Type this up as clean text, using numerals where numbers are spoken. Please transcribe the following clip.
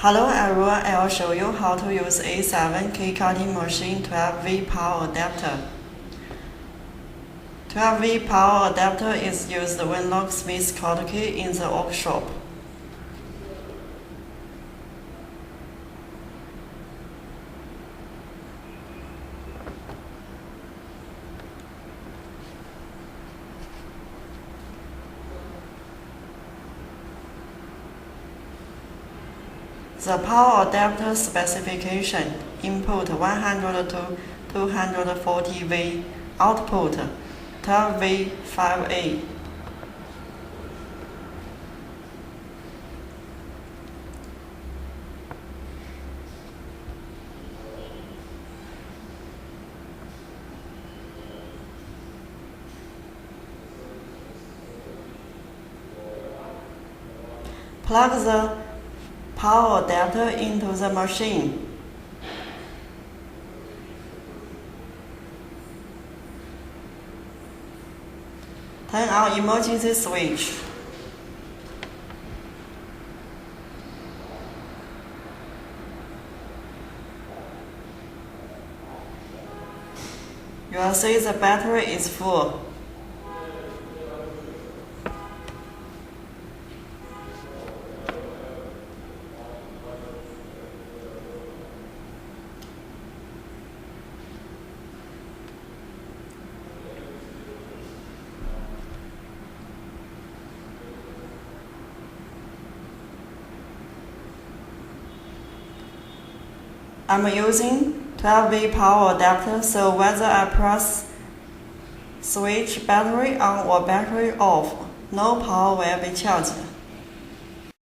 Hello everyone, I'll show you how to use A7 cake cutting machine 12V power adapter. 12V power adapter is used when locksmiths cut key in the workshop. The power adapter specification: input 100 to 240V, output 12V 5A. Plug the power adapter into the machine. Turn on emergency switch. You will see the battery is full. I'm using 12V power adapter, so whether I press switch battery on or battery off, no power will be charged.